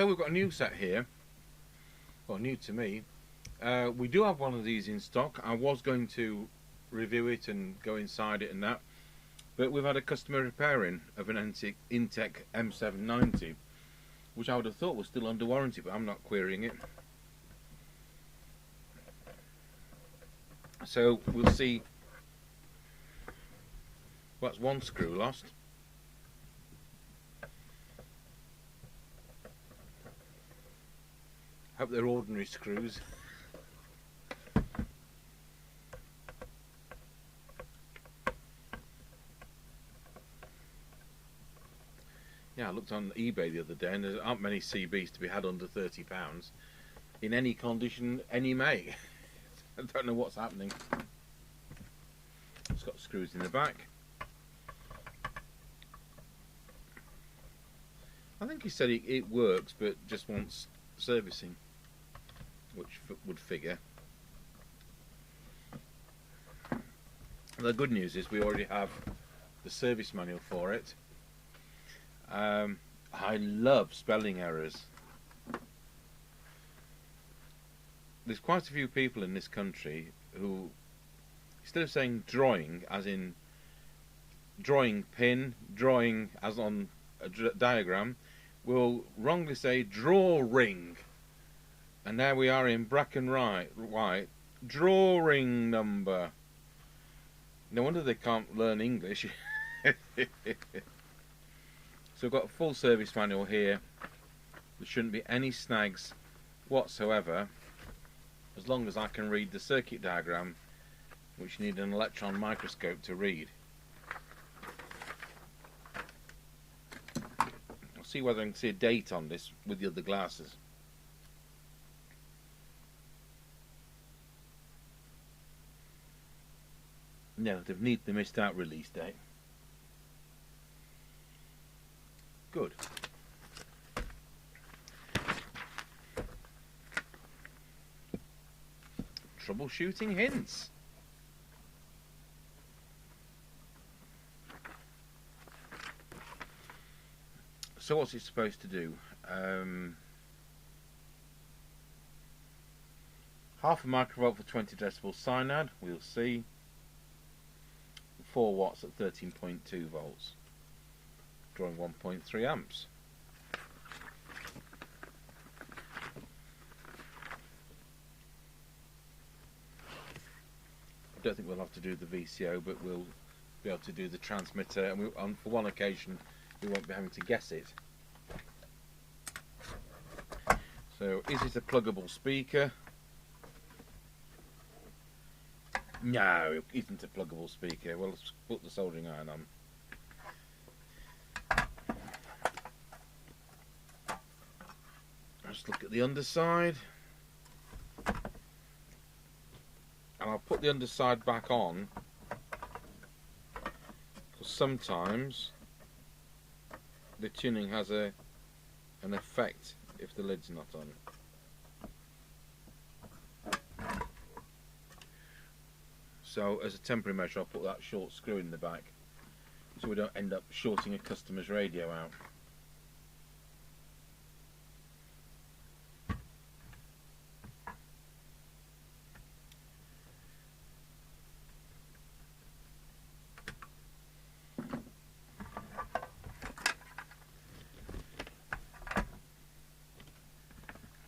So we've got a new set here, well, new to me. We do have one of these in stock. I was going to review it and go inside it and that, but we've had a customer repairing of an Intek M790, which I would have thought was still under warranty, but I'm not querying it. So we'll see. Well, that's one screw lost. Hope they're ordinary screws. Yeah, I looked on eBay the other day and there aren't many CBs to be had under £30 in any condition, any make. I don't know what's happening. It's got screws in the back. I think he said it works, but just wants servicing, which would figure. The good news is we already have the service manual for it. I love spelling errors. There's quite a few people in this country who, instead of saying drawing as in drawing pin, drawing as on a diagram, will wrongly say drawing. And now we are in black and white, drawing number. No wonder they can't learn English. So we've got a full service manual here. There shouldn't be any snags whatsoever, as long as I can read the circuit diagram, which you need an electron microscope to read. I'll see whether I can see a date on this with the other glasses. No, they've missed out release date. Good. Troubleshooting hints. So what's it supposed to do? Half a microvolt for 20 decibel cyanide, we'll see. 4 watts at 13.2 volts. Drawing 1.3 amps. I don't think we'll have to do the VCO, but we'll be able to do the transmitter, and for one occasion we won't be having to guess it. So, is it a pluggable speaker? No, it isn't a pluggable speaker. Well, let's put the soldering iron on. Let's look at the underside. And I'll put the underside back on, because sometimes the tuning has an effect if the lid's not on. So as a temporary measure, I'll put that short screw in the back so we don't end up shorting a customer's radio out.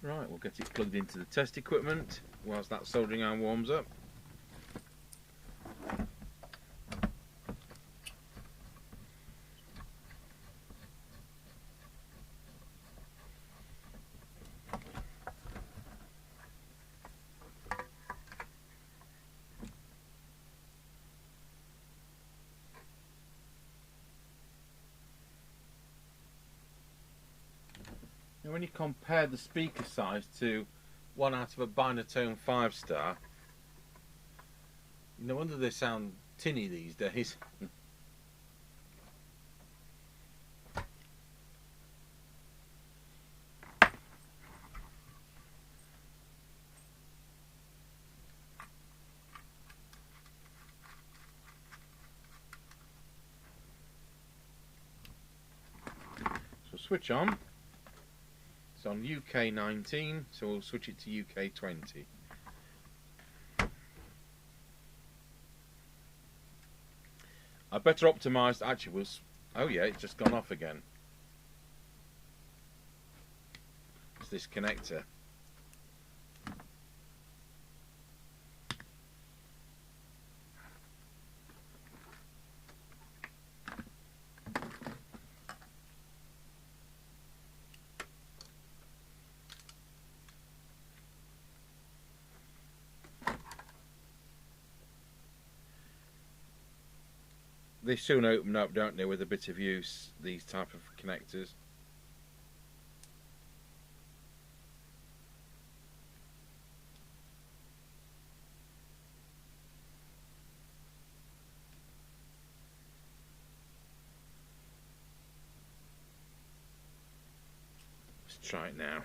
Right, we'll get it plugged into the test equipment whilst that soldering iron warms up. Now when you compare the speaker size to one out of a Binatone 5-star, no wonder they sound tinny these days. So switch on. It's on UK 19, so we'll switch it to UK 20. I better optimise. Actually, was oh yeah, it's just gone off again. It's this connector. They soon open up, don't they, with a bit of use, these type of connectors. Let's try it now.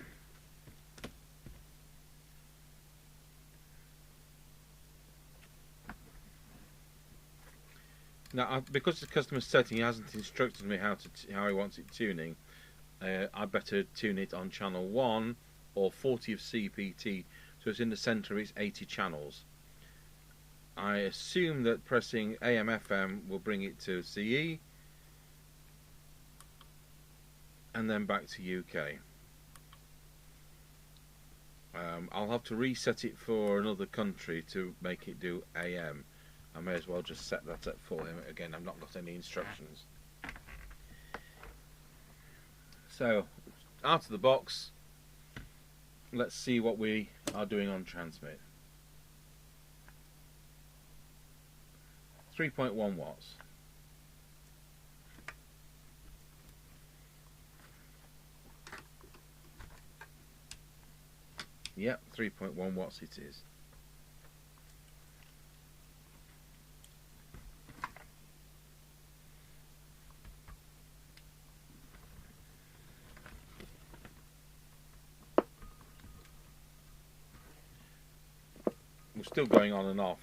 Now, because the customer's setting, he hasn't instructed me how he wants it tuning. I better tune it on channel 1 or 40 of CPT, so it's in the centre of its 80 channels. I assume that pressing AM/FM will bring it to CE, and then back to UK. I'll have to reset it for another country to make it do AM. I may as well just set that up for him. Again, I've not got any instructions. So, out of the box, let's see what we are doing on transmit. 3.1 watts. Yep, 3.1 watts it is. We're still going on and off.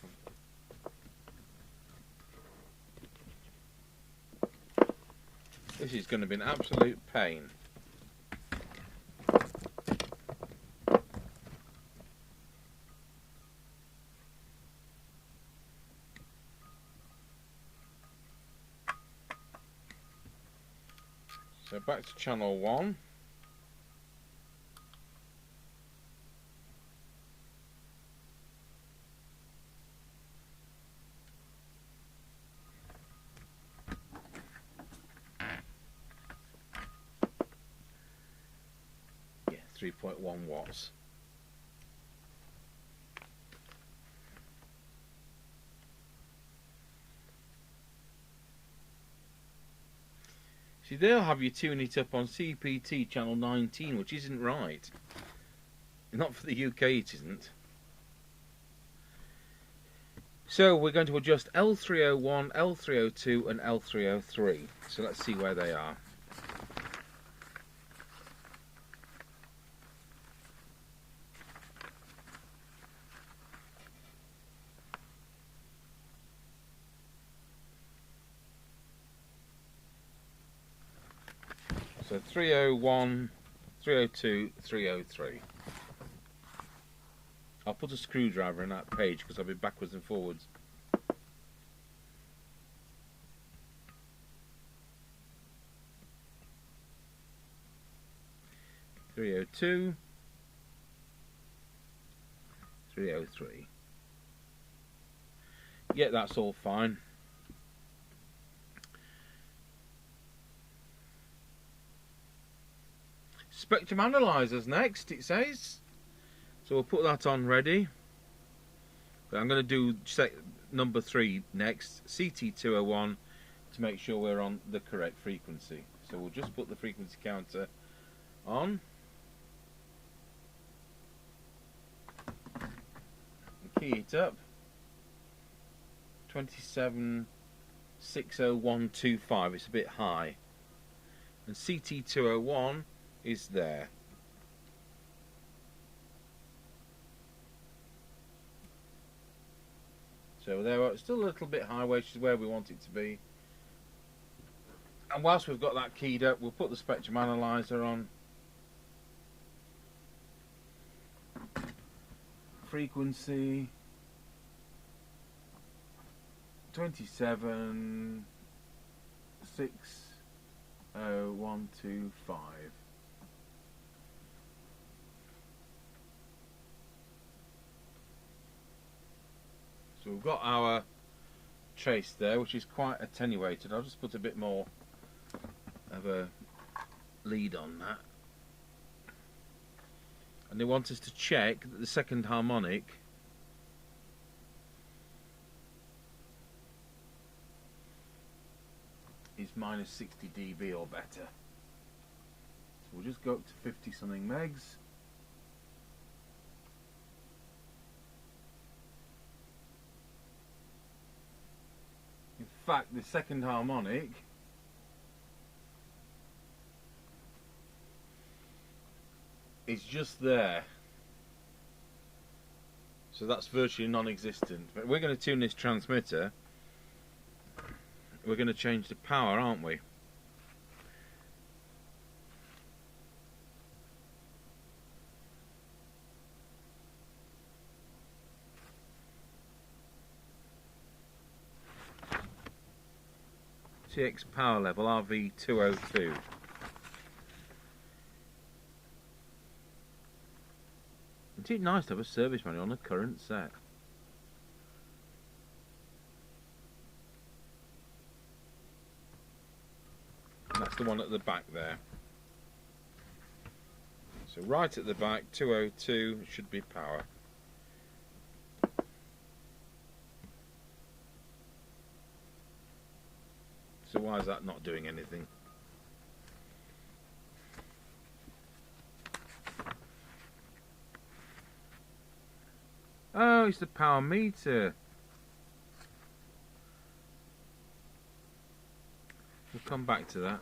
This is going to be an absolute pain. So back to channel 1. Yeah, 3.1 watts. See, they'll have you tune it up on CPT channel 19, which isn't right. Not for the UK, it isn't. So we're going to adjust L301, L302 and L303. So let's see where they are. So 301, 302, 303. I'll put a screwdriver in that page because I'll be backwards and forwards. .302, 303. Yeah, that's all fine. Spectrum analyzers next, it says. So we'll put that on ready. But I'm going to do number 3 next, CT201, to make sure we're on the correct frequency. So we'll just put the frequency counter on. And key it up. 2760125, it's a bit high. And CT201 is there. So there, it's still a little bit high, which is where we want it to be. And whilst we've got that keyed up, we'll put the spectrum analyzer on. frequency 27,60125. So we've got our trace there, which is quite attenuated. I'll just put a bit more of a lead on that. And they want us to check that the second harmonic is minus 60 dB or better. So we'll just go up to 50 something megs. In fact, the second harmonic is just there. So that's virtually non-existent. But we're going to tune this transmitter. We're going to change the power, aren't we? TX power level RV202. Isn't it nice to have a service manual on a current set? And that's the one at the back there. So right at the back, 202 should be power. So why is that not doing anything? Oh, it's the power meter. We'll come back to that.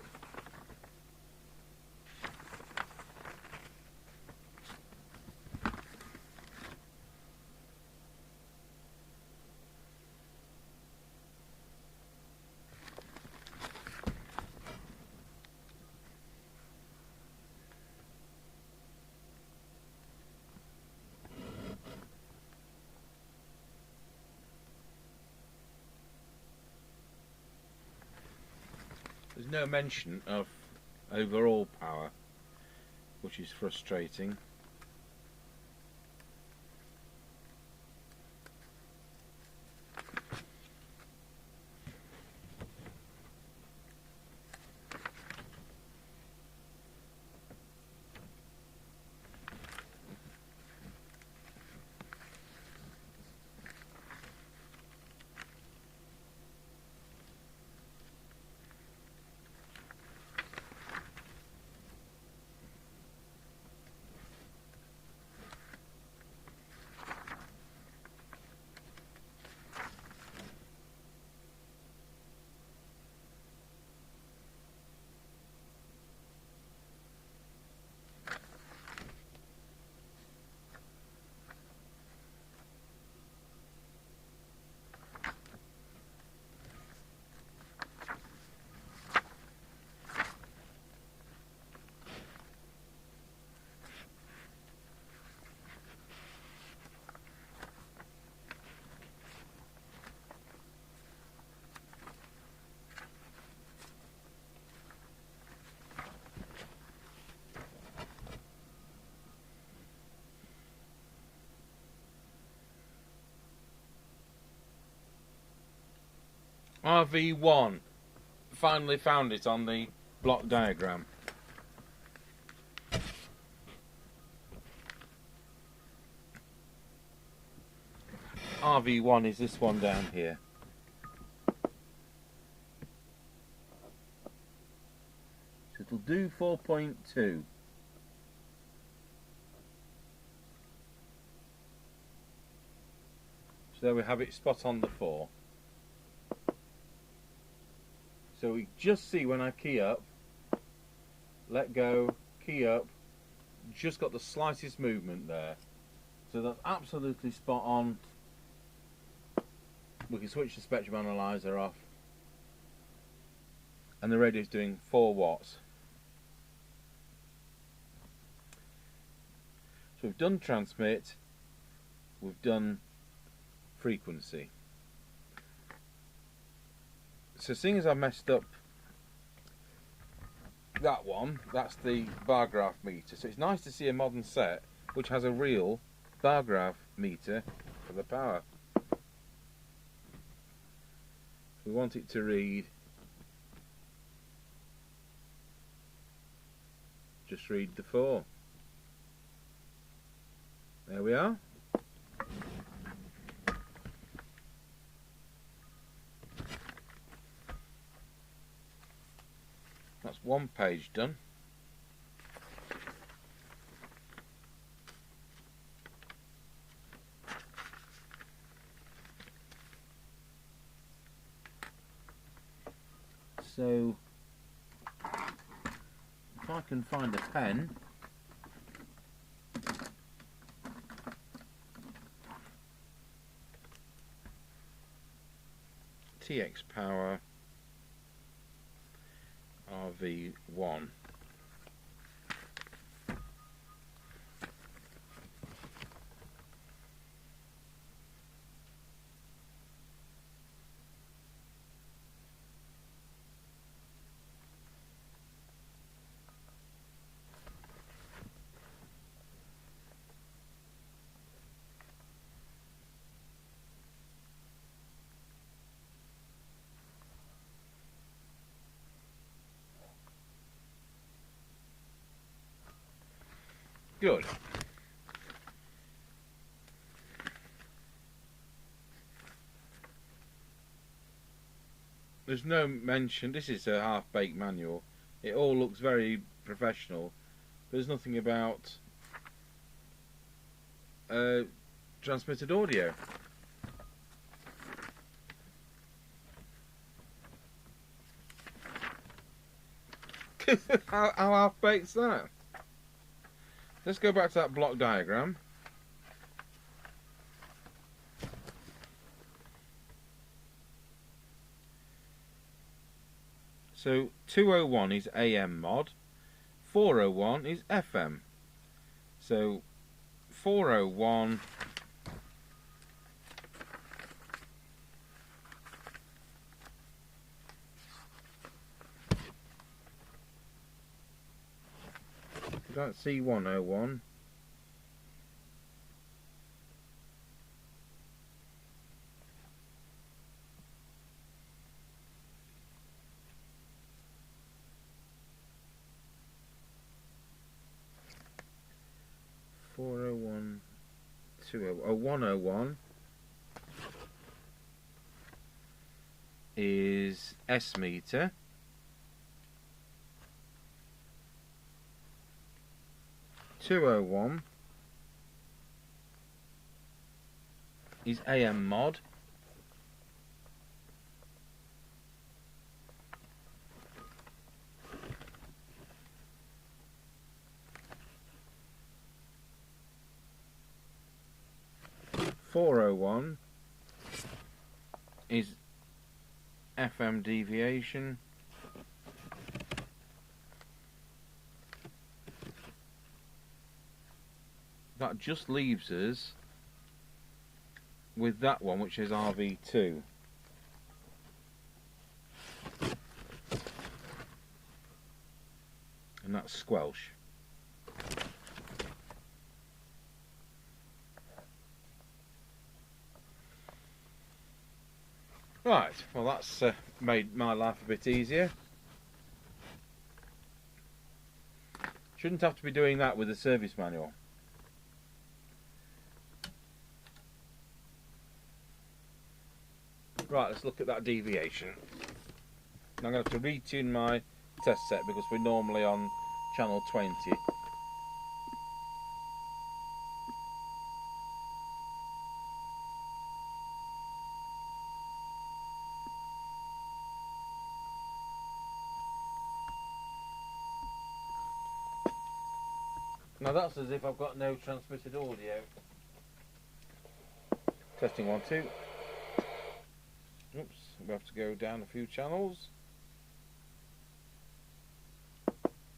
There's no mention of overall power, which is frustrating. RV1. Finally found it on the block diagram. RV1 is this one down here. So it'll do 4.2. So there we have it, spot on the 4. So we just see when I key up, let go, key up, just got the slightest movement there. So that's absolutely spot on. We can switch the spectrum analyzer off. And the radio is doing 4 watts. So we've done transmit, we've done frequency. So seeing as I messed up that one, that's the bar graph meter. So it's nice to see a modern set which has a real bar graph meter for the power. We want it to read, just read the 4. There we are. That's one page done. So if I can find a pen, TX Power RV1. Good. There's no mention, this is a half-baked manual, it all looks very professional, but there's nothing about transmitted audio. how half-baked's that? Let's go back to that block diagram. So 201 is AM mod, 401 is FM. So 401 that's C101. Four oh one, 101 is S meter. 201 is AM mod. 401 is FM deviation. That just leaves us with that one, which is RV2. And that's squelch. Right, well that's made my life a bit easier. Shouldn't have to be doing that with a service manual. Right, let's look at that deviation. Now I'm going to have to retune my test set because we're normally on channel 20. Now that's as if I've got no transmitted audio. Testing 1, 2. Oops, we have to go down a few channels.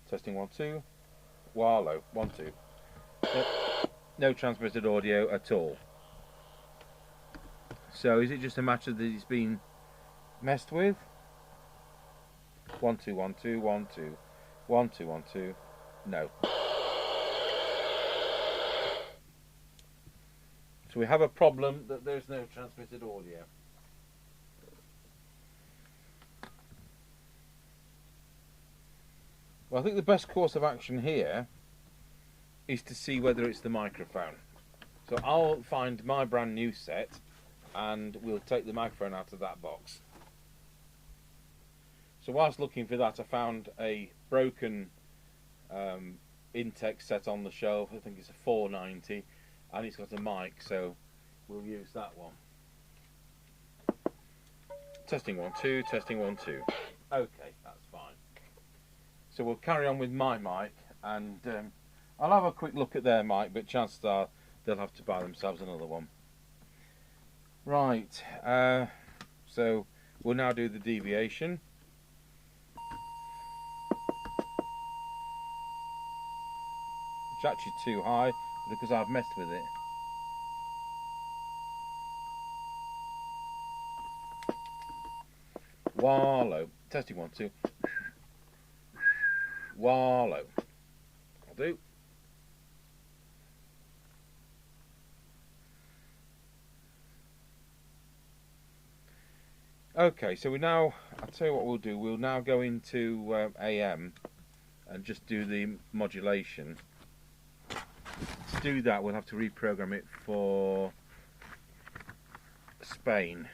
Testing 1, 2. Wallow, 1, 2. No transmitted audio at all. So is it just a matter that it's been messed with? 1 2 1 2 1 2 1 2 1 2. No. So we have a problem that there's no transmitted audio. Well, I think the best course of action here is to see whether it's the microphone. So I'll find my brand new set and we'll take the microphone out of that box. So whilst looking for that, I found a broken Intek set on the shelf. I think it's a 490 and it's got a mic, so we'll use that one. Testing 1 2, testing 1 2. Okay, that's fine. So we'll carry on with my mic, and I'll have a quick look at their mic, but chances are they'll have to buy themselves another one. Right, so we'll now do the deviation. It's actually too high because I've messed with it. Wallow. Testing 1 2. Wallow. I'll do. Okay, so I'll tell you what we'll do. We'll now go into AM and just do the modulation. To do that, we'll have to reprogram it for Spain.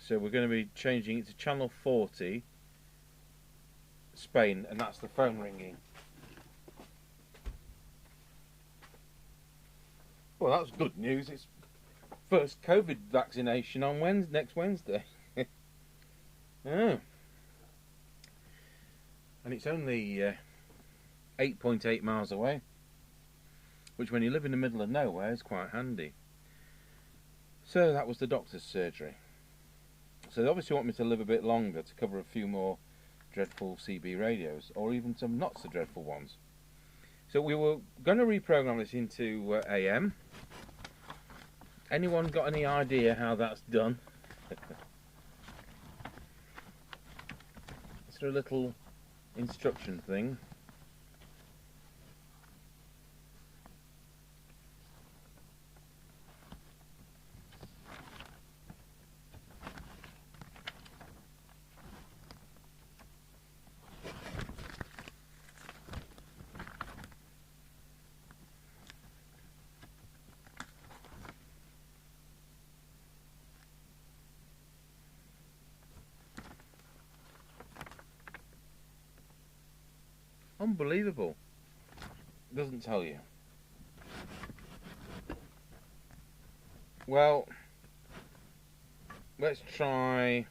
So we're going to be changing it to channel 40, Spain, and that's the phone ringing. Well, that's good news. It's first COVID vaccination on next Wednesday. Oh. And it's only 8.8 miles away, which when you live in the middle of nowhere is quite handy. So that was the doctor's surgery. So they obviously want me to live a bit longer to cover a few more dreadful CB radios, or even some not so dreadful ones. So we were going to reprogram this into AM. Anyone got any idea how that's done? Is there a little instruction thing? Unbelievable. It doesn't tell you. Well, let's try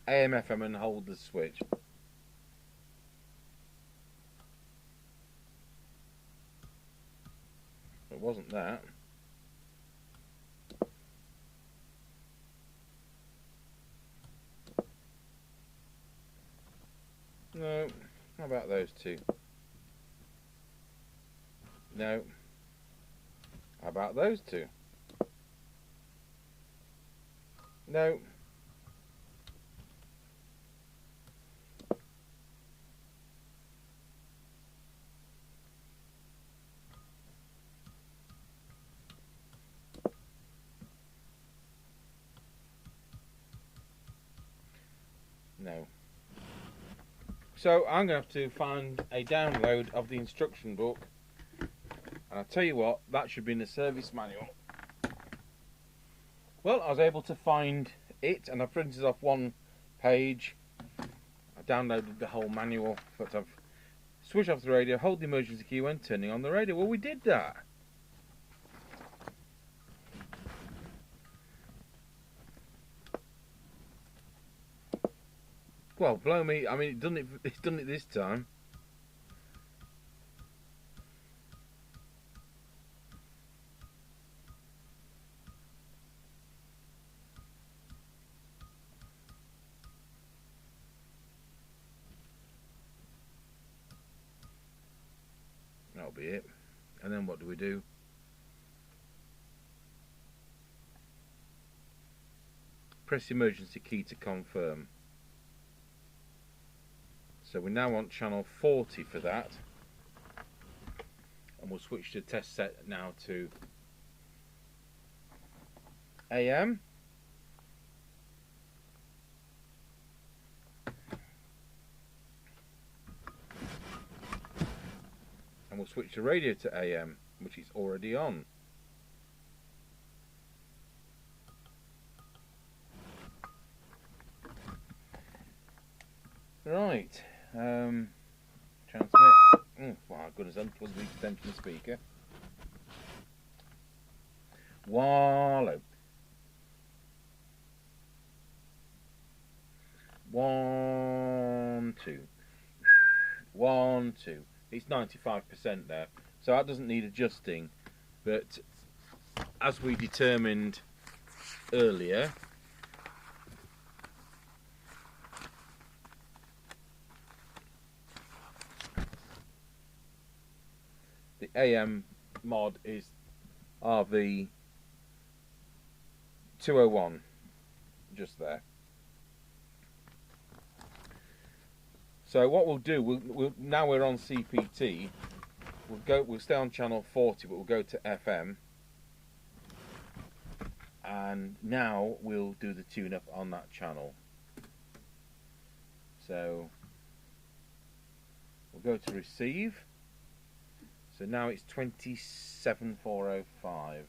AM FM and hold the switch. It wasn't that. No. How about those two? No. How about those two? No. No. So I'm going to have to find a download of the instruction book, and I'll tell you what, that should be in the service manual. Well, I was able to find it, and I printed off one page. I downloaded the whole manual, but I've switched off the radio, hold the emergency key when turning on the radio. Well, we did that. Well, blow me, I mean, it's done it this time. be it. And then what do? Press the emergency key to confirm. So we're now on channel 40 for that. And we'll switch the test set now to AM. And we'll switch the radio to AM, which is already on. Right, transmit. Oh my goodness, unplug the extension speaker. Wallow. 1, 2. 1, 2. It's 95% there, so that doesn't need adjusting. But as we determined earlier, the AM mod is RV 201, just there. So what we'll do, we'll now we're on CPT. We'll stay on channel 40, but we'll go to FM, and now we'll do the tune-up on that channel. So we'll go to receive. So now it's 27405.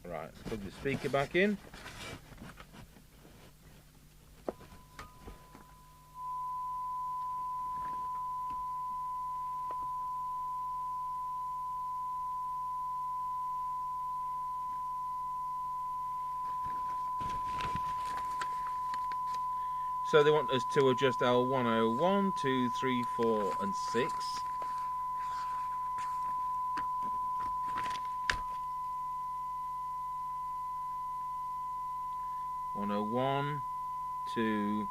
Right, let's plug the speaker back in. So they want us to adjust L101, 2, 3, 4 and 6. 101, 2,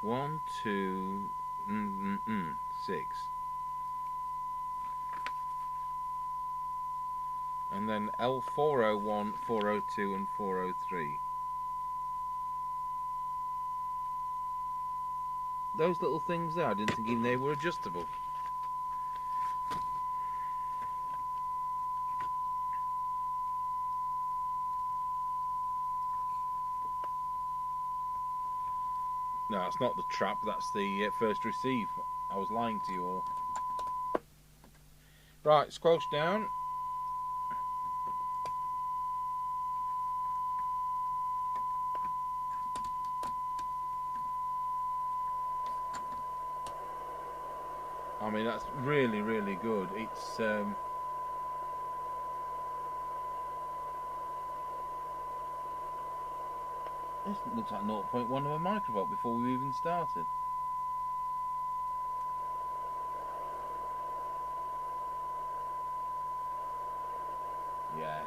1, 2, 6. And then L401, 402 and 403. Those little things there, I didn't think even they were adjustable. No, that's not the trap, that's the first receive. I was lying to you all. Right, squelch down. I mean, that's really, really good. It's it looks like 0.1 of a microvolt before we even started. Yeah.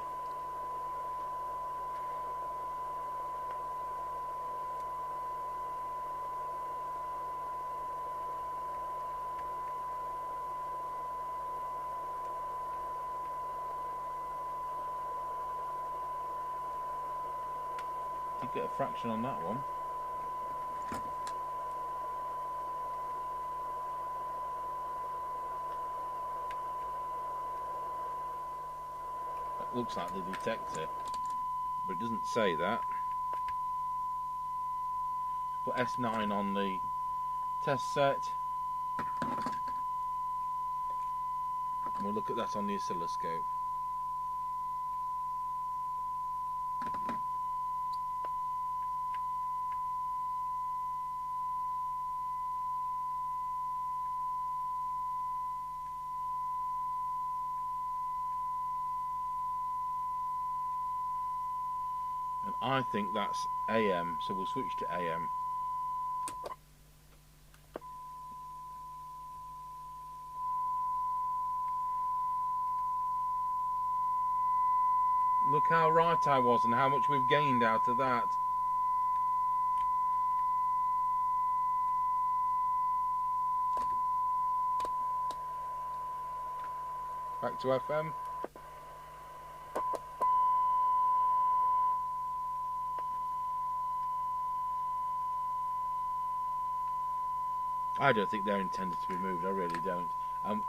Did get a fraction on that one. That looks like the detector, but it doesn't say that. Put S9 on the test set. And we'll look at that on the oscilloscope. I think that's AM, so we'll switch to AM. Look how right I was and how much we've gained out of that. Back to FM. I don't think they're intended to be moved, I really don't.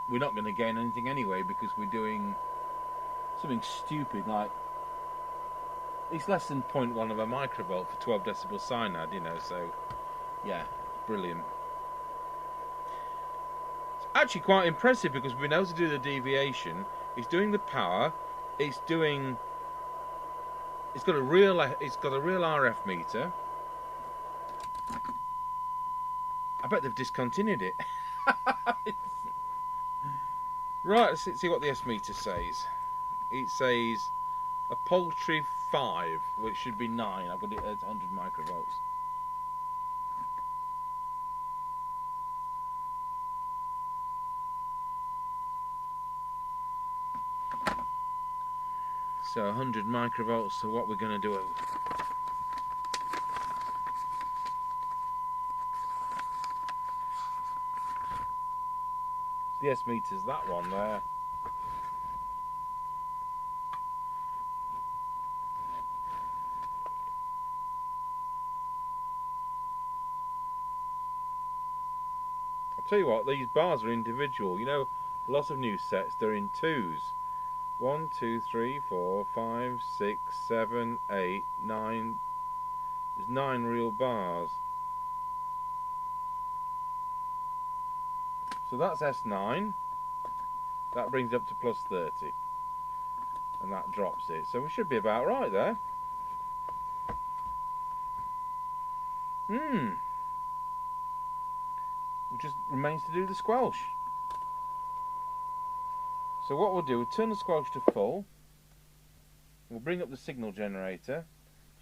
We're not going to gain anything anyway because we're doing something stupid like it's less than 0.1 of a microvolt for 12 decibel cyanide, you know, so yeah, brilliant. It's actually quite impressive because we've been able to do the deviation, it's doing the power, it's got a real RF meter. I bet they've discontinued it. Right, let's see what the S meter says. It says a paltry 5, which should be 9. I've got it at 100 microvolts. So 100 microvolts, so what we're going to do. The S meter's that one there. I'll tell you what, these bars are individual. You know, lots of new sets, they're in twos. 1, 2, 3, 4, 5, 6, 7, 8, 9. There's 9 real bars. So that's S9. That brings up to plus 30. And that drops it. So we should be about right there. It just remains to do the squelch. So what we'll do, we'll turn the squelch to full. We'll bring up the signal generator.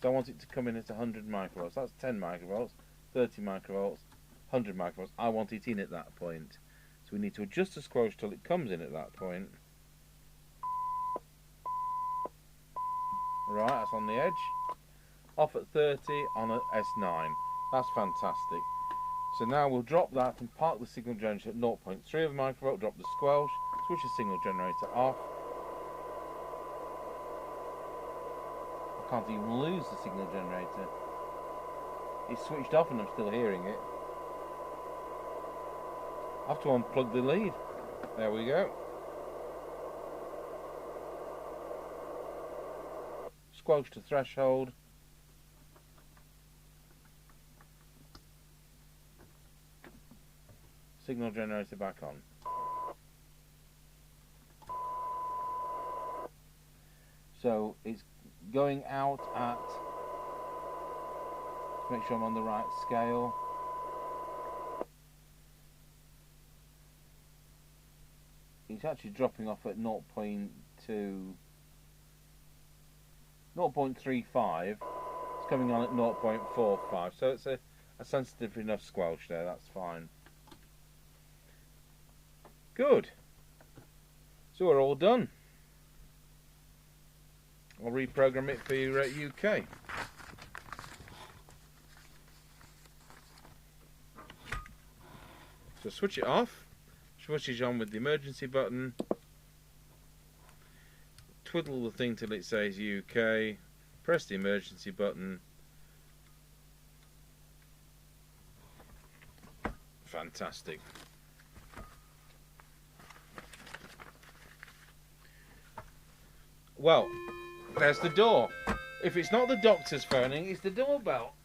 So I want it to come in at 100 microvolts. That's 10 microvolts, 30 microvolts, 100 microvolts. I want it in at that point. So we need to adjust the squelch till it comes in at that point. Right, that's on the edge. Off at 30 on at S9. That's fantastic. So now we'll drop that and park the signal generator at 0.3 of a microvolt, drop the squelch, switch the signal generator off. I can't even lose the signal generator. It's switched off and I'm still hearing it. I have to unplug the lead. There we go. Squelch to threshold. Signal generator back on. So it's going out at, let's make sure I'm on the right scale. It's actually dropping off at 0.2, 0.35. It's coming on at 0.45. So it's a sensitive enough squelch there, that's fine. Good. So we're all done. I'll reprogram it for you at UK. So switch it off. Switch it on with the emergency button. Twiddle the thing till it says UK. Press the emergency button. Fantastic. Well, there's the door. If it's not the doctor's phoning, it's the doorbell.